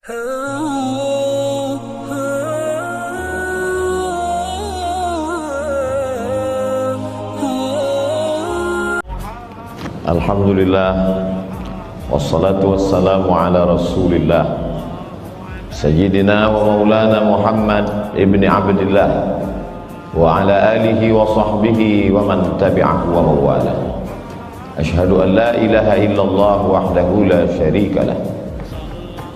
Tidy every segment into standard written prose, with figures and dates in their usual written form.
Alhamdulillah, wassalatu wassalamu ala rasulillah Sayyidina wa maulana Muhammad ibn Abdillah wa ala alihi wa sahbihi wa man tabi'ahu wa mawala. Ashhadu an la ilaha illallah wahdahu la sharika lah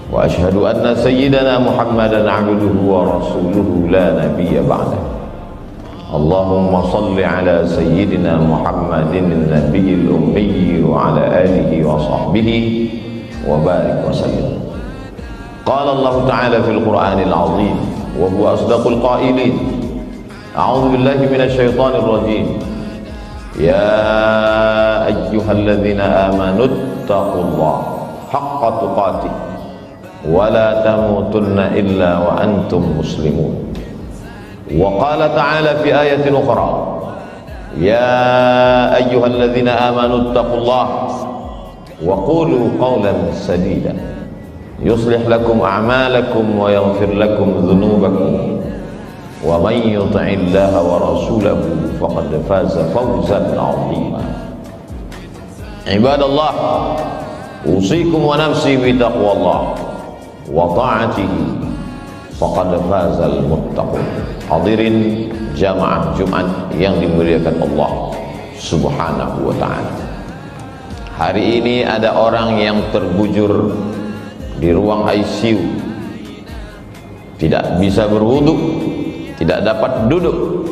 wa ashhadu anna sayyidana Muhammadan abduhu wa rasuluhu la nabiyya ba'dah. Allahumma salli ala sayyidina Muhammadin nabiyil ummi wa ala alihi wa sahbihi wa barik wa sallim. Qala Allah ta'ala fil Qur'anil azim wa huwa asdaqul qailin. A'udzu billahi minasy syaithanir rajim. Ya ayyuhalladzina amanu taqullaha haqqa tuqatih wa la tamutunna illa wa antum muslimun. Wa qala ta'ala fi ayatin ukhra, ya ayyuhalladzina amanu taqullaha wa qulu qawlan sadida yuslih lakum a'malakum wa yaghfir lakum dhunubakum wa man yuti'illaha wa rasulahu faqad faza fawzan 'azima. Ibadallah, usikum wa nafsi bi taqwallah wa ta'atihi faqad fazal muttaqun. Hadirin jamaah Jumat yang dimuliakan Allah Subhanahu wa ta'ala, hari ini ada orang yang terbujur di ruang ICU, tidak bisa berwudu, tidak dapat duduk,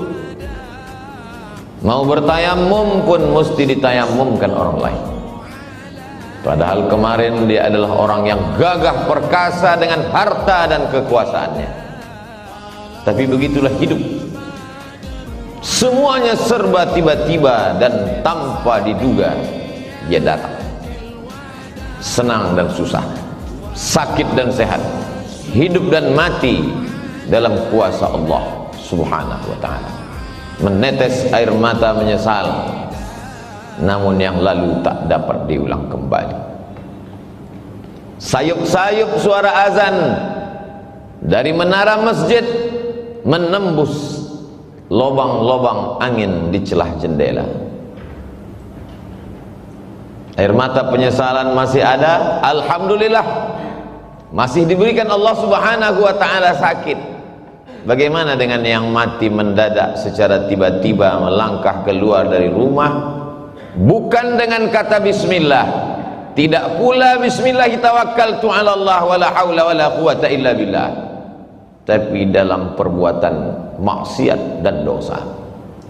mau bertayamum pun mesti ditayamumkan orang lain. Padahal kemarin dia adalah orang yang gagah perkasa dengan harta dan kekuasaannya. Tapi begitulah hidup, semuanya serba tiba-tiba dan tanpa diduga dia datang. Senang dan susah, sakit dan sehat, hidup dan mati dalam kuasa Allah Subhanahu wa ta'ala. Menetes air mata menyesal, namun yang lalu tak dapat diulang kembali. Sayup-sayup suara azan dari menara masjid menembus lubang-lubang angin di celah jendela. Air mata penyesalan masih ada, alhamdulillah, masih diberikan Allah Subhanahu wa ta'ala sakit. Bagaimana dengan yang mati mendadak secara tiba-tiba melangkah keluar dari rumah, bukan dengan kata bismillah, tidak pula bismillah tawakkaltu 'ala Allah wala haula wala quwata illa billah, tapi dalam perbuatan maksiat dan dosa.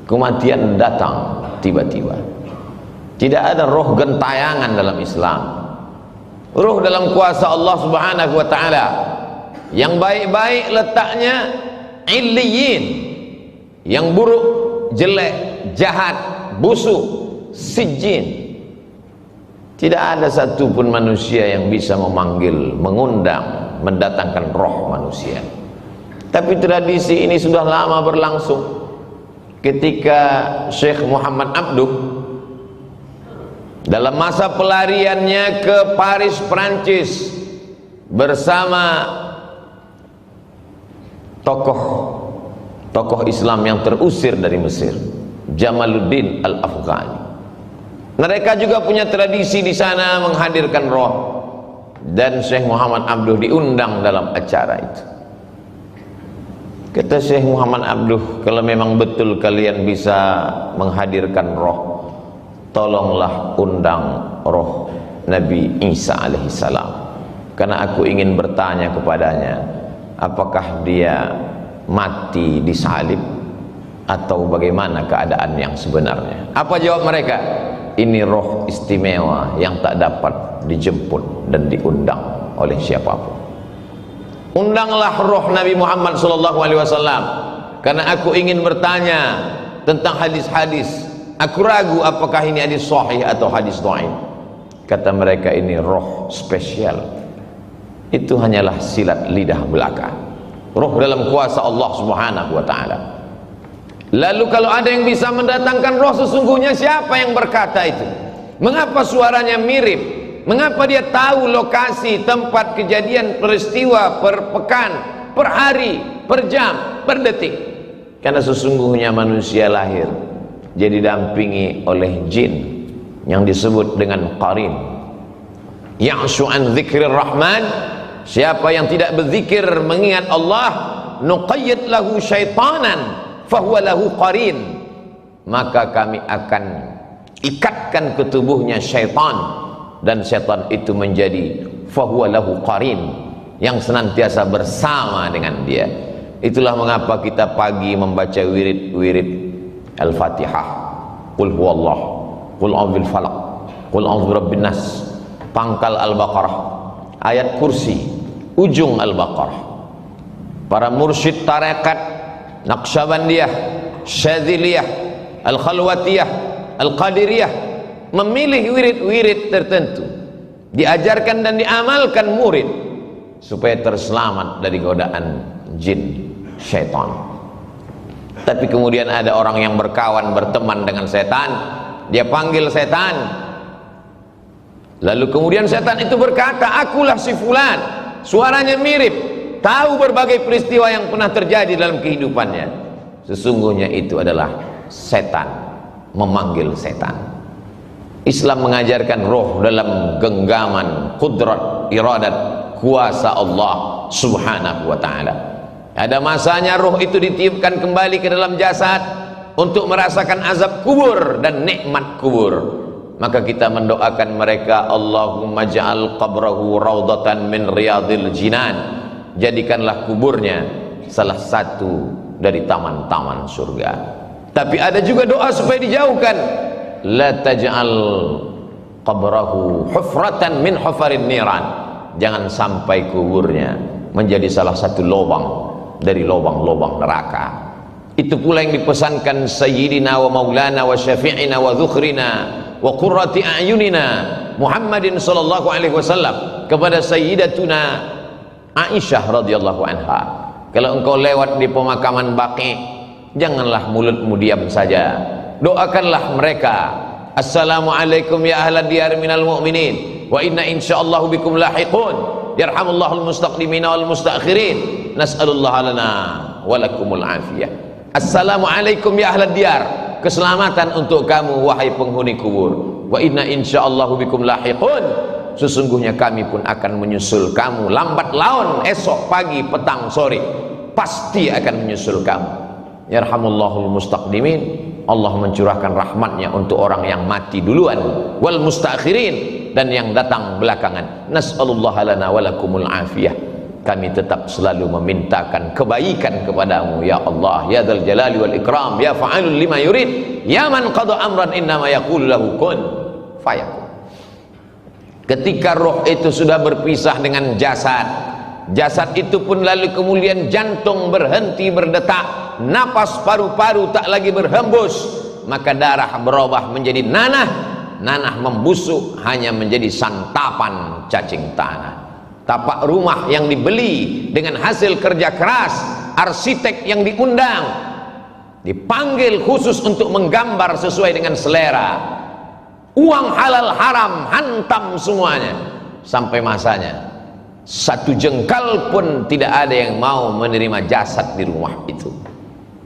Kematian datang tiba-tiba. Tidak ada roh gentayangan dalam Islam. Roh dalam kuasa Allah Subhanahu wa ta'ala. Yang baik-baik letaknya illiyin, yang buruk, jelek, jahat, busuk, sijjin. Tidak ada satupun manusia yang bisa memanggil, mengundang, mendatangkan roh manusia. Tapi tradisi ini sudah lama berlangsung. Ketika Syekh Muhammad Abduh dalam masa pelariannya ke Paris, Prancis, bersama tokoh Islam yang terusir dari Mesir, Jamaluddin Al-Afghani. Mereka juga punya tradisi di sana menghadirkan roh, dan Syekh Muhammad Abduh diundang dalam acara itu. Kata Syekh Muhammad Abduh, kalau memang betul kalian bisa menghadirkan roh, tolonglah undang roh Nabi Isa alaihissalam, karena aku ingin bertanya kepadanya, apakah dia mati disalib atau bagaimana keadaan yang sebenarnya. Apa jawab mereka? Ini roh istimewa yang tak dapat dijemput dan diundang oleh siapapun. Undanglah roh Nabi Muhammad SAW, karena aku ingin bertanya tentang hadis-hadis. Aku ragu apakah ini hadis sahih atau hadis dhaif. Kata mereka, ini roh spesial, itu hanyalah silat lidah belaka. Roh dalam kuasa Allah Subhanahu wa ta'ala. Lalu kalau ada yang bisa mendatangkan roh sesungguhnya, siapa yang berkata itu? Mengapa suaranya mirip? Mengapa dia tahu lokasi, tempat kejadian peristiwa per pekan, per hari, per jam, per detik? Karena sesungguhnya manusia lahir jadi didampingi oleh jin yang disebut dengan qarin. Ya'shu an dzikrir rahman, siapa yang tidak berzikir mengingat Allah, nuqayyid lahu syaitanan fahuwa lahu qarin, maka kami akan ikatkan ke tubuhnya syaitan, dan syaitan itu menjadi fahuwa lahu qarin, yang senantiasa bersama dengan dia. Itulah mengapa kita pagi membaca wirid-wirid Al-Fatihah, Qul huwallah, Qul a'udzu bil falaq, Qul a'udzu birabbin nas, pangkal Al-Baqarah, ayat kursi, ujung Al-Baqarah. Para mursyid tarekat Naqsyabandiyah, Syadziliyah, Al-Khalwatiyah, Al-Qadiriyah memilih wirid-wirid tertentu, diajarkan dan diamalkan murid supaya terselamat dari godaan jin syaitan. Tapi kemudian ada orang yang berkawan, berteman dengan setan, dia panggil setan, lalu kemudian setan itu berkata, akulah si fulan, suaranya mirip, tahu berbagai peristiwa yang pernah terjadi dalam kehidupannya. Sesungguhnya itu adalah setan memanggil setan. Islam mengajarkan roh dalam genggaman kudrat, iradat, kuasa Allah subhanahu wa ta'ala. Ada masanya roh itu ditiupkan kembali ke dalam jasad untuk merasakan azab kubur dan nikmat kubur. Maka kita mendoakan mereka, Allahumma ja'al qabrahu raudatan min riyadil jinan, jadikanlah kuburnya salah satu dari taman-taman surga. Tapi ada juga doa supaya dijauhkan, la taj'al qabrahu hufratan min hufarin niran, jangan sampai kuburnya menjadi salah satu lubang dari lubang-lubang neraka. Itu pula yang dipesankan Sayyidina wa Maulana wa Syafi'ina wa Dzukhrina wa Qurrati a'yunina Muhammadin sallallahu alaihi wasallam kepada Sayyidatuna Aisyah radhiyallahu anha. Kalau engkau lewat di pemakaman Baqi, janganlah mulutmu diam saja, doakanlah mereka, assalamualaikum ya ahlad diyar minal mu'minin wa inna insyaallahu bikum lahiqun, yarhamullahul mustaqdimina wal mustakhirin, nas'alullaha lana walakumul afiyah. Assalamualaikum ya ahlad diyar, keselamatan untuk kamu wahai penghuni kubur, wa inna insyaallahu bikum lahiqun, sesungguhnya kami pun akan menyusul kamu lambat laun, esok pagi, petang, sore, pasti akan menyusul kamu. Yarhamullahul mustaqdimin, Allah mencurahkan rahmatnya untuk orang yang mati duluan, wal mustakhirin, dan yang datang belakangan. Nas'alullaha lana walakumul afiyah, kami tetap selalu memintakan kebaikan kepadamu ya Allah, ya dzal jalali wal ikram, ya fa'alul lima yurid, ya man qada amran innama yaqulu lahu kun fayakun. Ketika roh itu sudah berpisah dengan jasad, jasad itu pun lalu kemudian jantung berhenti berdetak, napas paru-paru tak lagi berhembus, maka darah berubah menjadi nanah, nanah membusuk hanya menjadi santapan cacing tanah. Tapak rumah yang dibeli dengan hasil kerja keras, arsitek yang diundang, dipanggil khusus untuk menggambar sesuai dengan selera, uang halal haram hantam semuanya, sampai masanya satu jengkal pun tidak ada yang mau menerima jasad di rumah itu,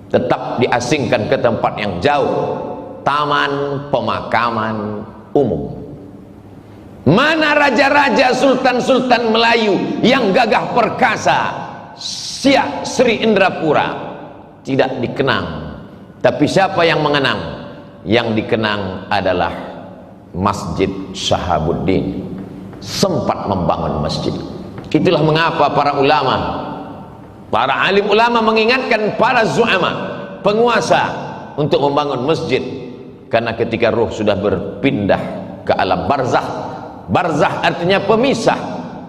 tetap diasingkan ke tempat yang jauh, taman pemakaman umum. Mana raja-raja, sultan-sultan Melayu yang gagah perkasa, Siak Sri Indrapura, tidak dikenang. Tapi siapa yang mengenang? Yang dikenang adalah Masjid Syahabuddin, sempat membangun masjid. Itulah mengapa para ulama, para alim ulama mengingatkan para zu'ama, penguasa, untuk membangun masjid. Karena ketika ruh sudah berpindah ke alam barzakh, barzakh artinya pemisah,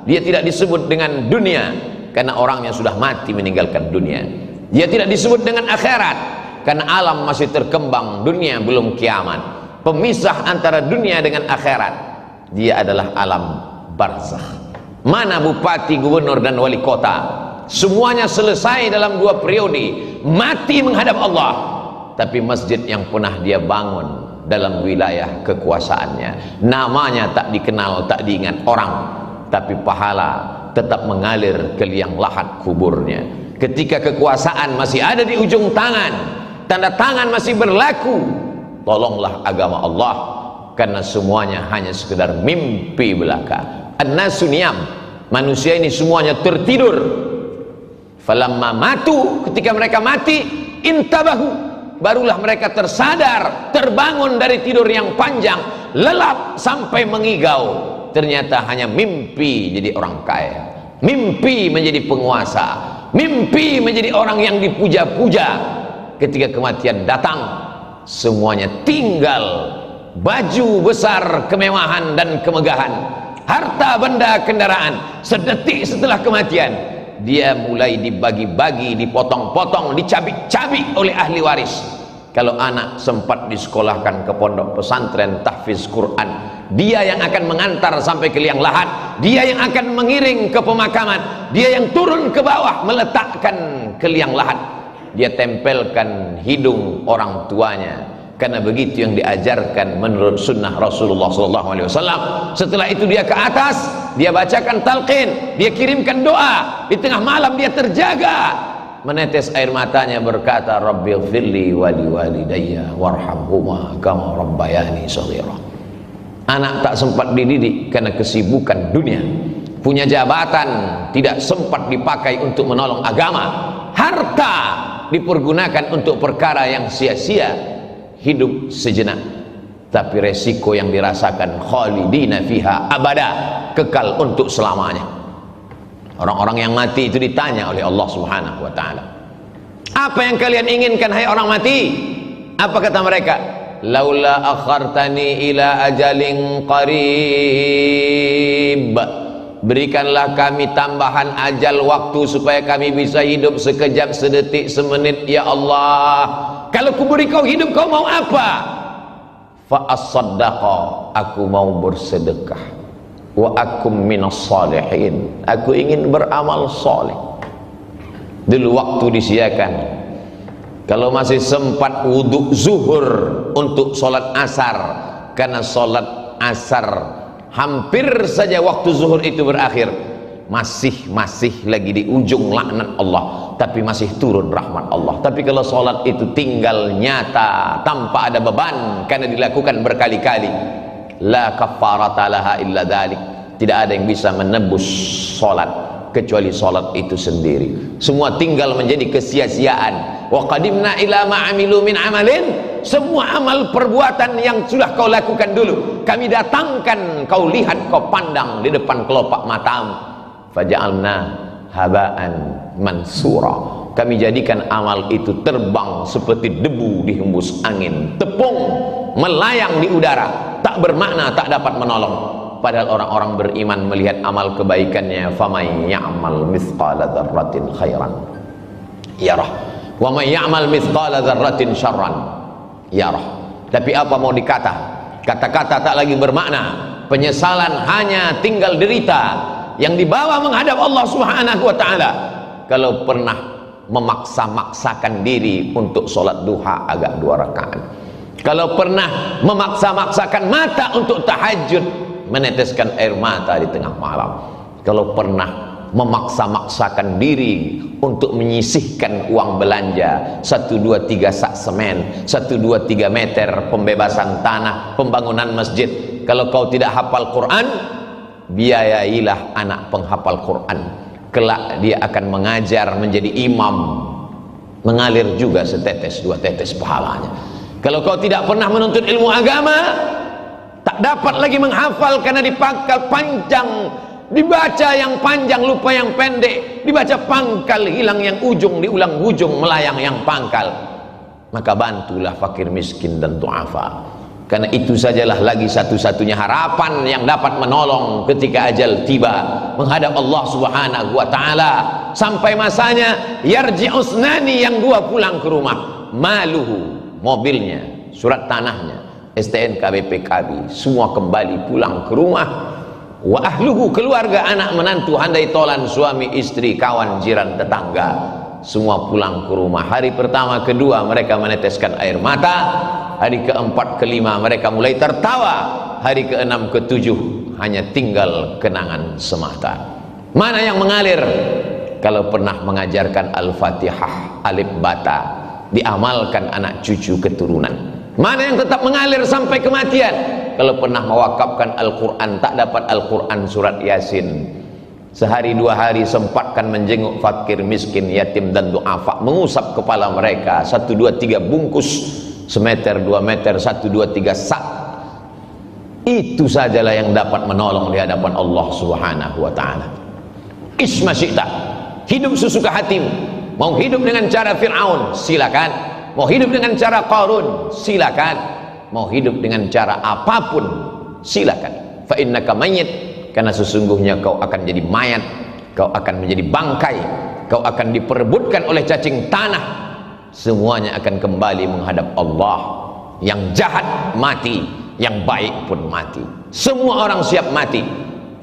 dia tidak disebut dengan dunia karena orangnya sudah mati meninggalkan dunia. Dia tidak disebut dengan akhirat karena alam masih terkembang, dunia belum kiamat. Pemisah antara dunia dengan akhirat, dia adalah alam barzakh. Mana bupati, gubernur dan wali kota, semuanya selesai dalam 2 periode, mati menghadap Allah. Tapi masjid yang pernah dia bangun dalam wilayah kekuasaannya. Namanya tak dikenal, tak diingat orang, tapi pahala tetap mengalir ke liang lahat kuburnya. Ketika kekuasaan masih ada di ujung tangan, tanda tangan masih berlaku, tolonglah agama Allah, karena semuanya hanya sekedar mimpi belaka. An-nasu niyam, manusia ini semuanya tertidur. Falamma matu, ketika mereka mati, intabahu, barulah mereka tersadar, terbangun dari tidur yang panjang, lelap sampai mengigau. Ternyata hanya mimpi jadi orang kaya, mimpi menjadi penguasa, mimpi menjadi orang yang dipuja-puja. Ketika kematian datang, semuanya tinggal baju besar, kemewahan dan kemegahan, harta benda kendaraan. Sedetik setelah kematian, dia mulai dibagi-bagi, dipotong-potong, dicabik-cabik oleh ahli waris. Kalau anak sempat disekolahkan ke pondok pesantren tahfiz Quran, dia yang akan mengantar sampai ke liang lahat, dia yang akan mengiring ke pemakaman, dia yang turun ke bawah meletakkan ke liang lahat, dia tempelkan hidung orang tuanya, karena begitu yang diajarkan menurut sunnah Rasulullah SAW. Setelah itu dia ke atas, dia bacakan talqin, dia kirimkan doa. Di tengah malam dia terjaga, menetes air matanya, berkata, Rabbighfirli wa liwalidayya warhamhuma kama rabbayani shaghira. Anak tak sempat dididik karena kesibukan dunia, punya jabatan tidak sempat dipakai untuk menolong agama, harta dipergunakan untuk perkara yang sia-sia. Hidup sejenak, tapi resiko yang dirasakan khalidina fiha abada, kekal untuk selamanya. Orang-orang yang mati itu ditanya oleh Allah Subhanahu wa ta'ala, apa yang kalian inginkan hai orang mati? Apa kata mereka? Laula akhartani ila ajalin qarib, berikanlah kami tambahan ajal waktu supaya kami bisa hidup sekejap, sedetik, semenit ya Allah. Kalau kuberi kau hidup, kau mau apa? Fa as-saddaqa, aku mau bersedekah. Wa akum minas salihin, aku ingin beramal saleh. Dulu waktu disiakan, kalau masih sempat wudhu zuhur untuk sholat asar, karena sholat asar hampir saja waktu zuhur itu berakhir, masih lagi di ujung laknat Allah, tapi masih turun rahmat Allah. Tapi kalau sholat itu tinggal nyata tanpa ada beban karena dilakukan berkali-kali, la kafarata laha illa dzalik, tidak ada yang bisa menebus sholat kecuali sholat itu sendiri. Semua tinggal menjadi kesia-siaan. Wa qadimna ila ma amilu min amalin, semua amal perbuatan yang sudah kau lakukan dulu kami datangkan, kau lihat, kau pandang di depan kelopak matamu. Faja'alna haba'an mansura, kami jadikan amal itu terbang seperti debu dihembus angin, tepung melayang di udara, tak bermakna, tak dapat menolong. Padahal orang-orang beriman melihat amal kebaikannya, faman ya'mal mithqala dzarratin khairan yarah wa man ya'mal mithqala dzarratin syarran yarah. Tapi apa mau dikata? Kata-kata tak lagi bermakna, penyesalan hanya tinggal derita yang dibawa menghadap Allah Subhanahu wa ta'ala. Kalau pernah memaksa-maksakan diri untuk sholat duha agak 2 rakaat, kalau pernah memaksa-maksakan mata untuk tahajud, meneteskan air mata di tengah malam, kalau pernah memaksa-maksakan diri untuk menyisihkan uang belanja 1, 2, 3 sak semen, 1, 2, 3 meter pembebasan tanah, pembangunan masjid. Kalau kau tidak hafal Quran, biayailah anak penghafal Quran, kelak dia akan mengajar menjadi imam, mengalir juga setetes 2 tetes pahalanya. Kalau kau tidak pernah menuntut ilmu agama, tak dapat lagi menghafal karena dipangkal panjang, dibaca yang panjang lupa yang pendek, dibaca pangkal hilang yang ujung, diulang ujung melayang yang pangkal. Maka bantulah fakir miskin dan du'afa, karena itu sajalah lagi satu-satunya harapan yang dapat menolong ketika ajal tiba menghadap Allah Subhanahu wa ta'ala. Sampai masanya yarji'usnani, yang 2 pulang ke rumah, maluhu, mobilnya, surat tanahnya, STNK, BPKB, semua kembali pulang ke rumah. Wa ahluhu, keluarga, anak, menantu, handai tolan, suami, istri, kawan, jiran, tetangga, semua pulang ke rumah. Hari pertama kedua mereka meneteskan air mata, hari keempat, kelima mereka mulai tertawa, hari keenam, ketujuh hanya tinggal kenangan semata. Mana yang mengalir? Kalau pernah mengajarkan Al-Fatihah, alif bata, diamalkan anak cucu keturunan. Mana yang tetap mengalir sampai kematian? Kalau pernah mewakafkan Al-Quran, tak dapat Al-Quran surat Yasin, sehari dua hari sempatkan menjenguk fakir, miskin, yatim dan du'afa, mengusap kepala mereka, 1, 2, 3 bungkus, semeter, 2 meter, 1, 2, 3 sak. Itu sajalah yang dapat menolong di hadapan Allah Subhanahu wa ta'ala. Isma syi'ta, hidup sesuka hatimu. Mau hidup dengan cara Fir'aun, silakan. Mau hidup dengan cara Qarun, silakan. Mau hidup dengan cara apapun, silakan. Fa innaka mayyit, karena sesungguhnya kau akan jadi mayat, kau akan menjadi bangkai, kau akan diperebutkan oleh cacing tanah, semuanya akan kembali menghadap Allah. Yang jahat mati, yang baik pun mati, semua orang siap mati,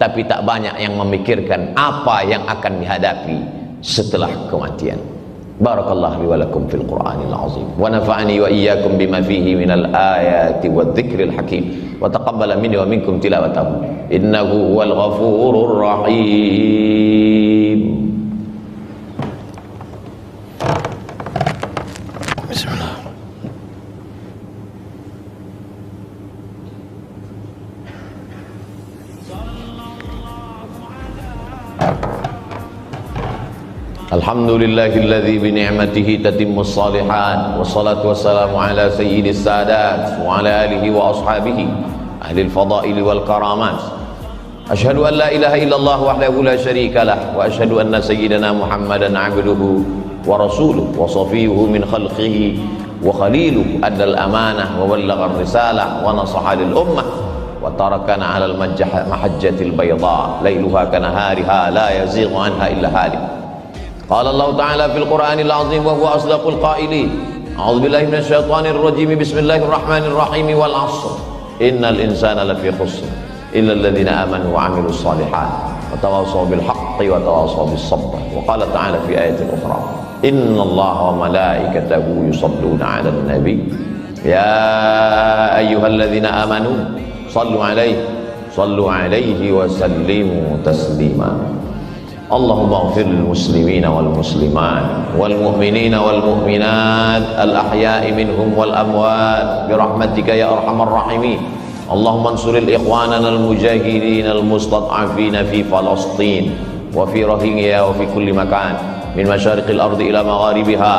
tapi tak banyak yang memikirkan apa yang akan dihadapi setelah kematian. Barakallahu li wa lakum fil Qur'anil azim wa nafa'ani wa iyyakum bima fihi minal ayati wadh-dhikril hakim wa taqabbala minni wa minkum tilawatahu innahu huwal ghafurur rahim. Bismillah. Alhamdulillahilladzi bi ni'matihi tatimmus shalihat wassalatu wassalamu ala sayyidis sadat wa ala alihi wa ashabihi ahli al-fadaili wal karamat. Asyhadu an la ilaha illallah wahdahu la syarika lah wa asyhadu anna sayyidana Muhammadan 'abduhu wa rasuluhu wa safiyyuhu min khalqihi wa khaliluhu addal amanah wa ballagha ar-risalah wa nasaha lil ummah wa tarakana 'alal mahajjatil bayda lailuha kanahariha la yazighu anha illa halik. Qala Allah Ta'ala fil Qur'anil azim wa huwa asdaqul qailin. A'udzu billahi minasy syaithanir rajim. Bismillahirrahmanirrahim. Wal 'ashr. Innal insana lafi khusr illa alladziina amanu wa 'amilus shalihat wa tawassaw bil haqqi wa tawassaw bis sabr. Wa qala ta'ala fi ayatin ukhra. Innallaha wa malaikatahu yusholluna 'alan nabi. Ya ayyuhalladziina amanu sallu 'alaihi wa sallimu taslima. Allahumma ighfir lil muslimina wal muslimat wal mu'minina wal mu'minat al ahya'i minhum wal amwat bi rahmatika ya arhamar rahimin. Allahumma ansuril ikhwanana al mujahidin al mustad'afin fi Palestin wa fi Rohingya wa fi kulli makan min masyariqil ardi ila magharibiha.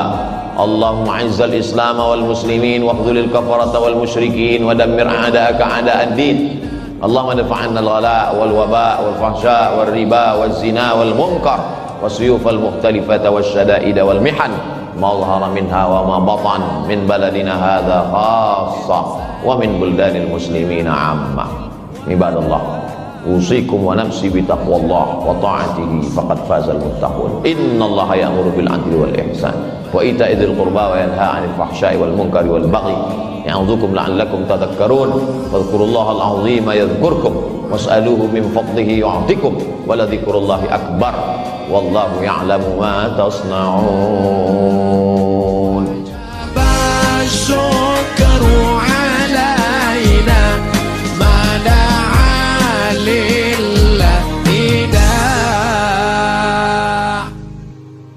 Allahumma izzal islam wal muslimin wa khudhulil kafarata wal musyrikin wa dammir a'da'aka a'da'ad din. Allahumma dafa'anna al-ghala wal-waba wal-fahsya wal-riba wal-zina wal-munkar was-suyuf al-mukhtalifata wash-shada'id wal-mihan ma dhahara minha wa ma batan min baladina hadha khassa wa min buldanil muslimina 'amma. Ibadallah, usikum wa nafsi bi taqwallah wa ta'atihi faqad fazal muttaqun. Innallaha ya'muru bil 'adli wal ihsan wa ita'i dzil qurba wa yanha 'anil fahsya'i wal munkari wal baghi ya'udzukum la'allakum tadhakkarun. Wadhkurullaha al-'azima yadhkurkum was'aluhu min fadlihi yu'tikum wa la dzikrullahi akbar wallahu ya'lamu ma tasna'un.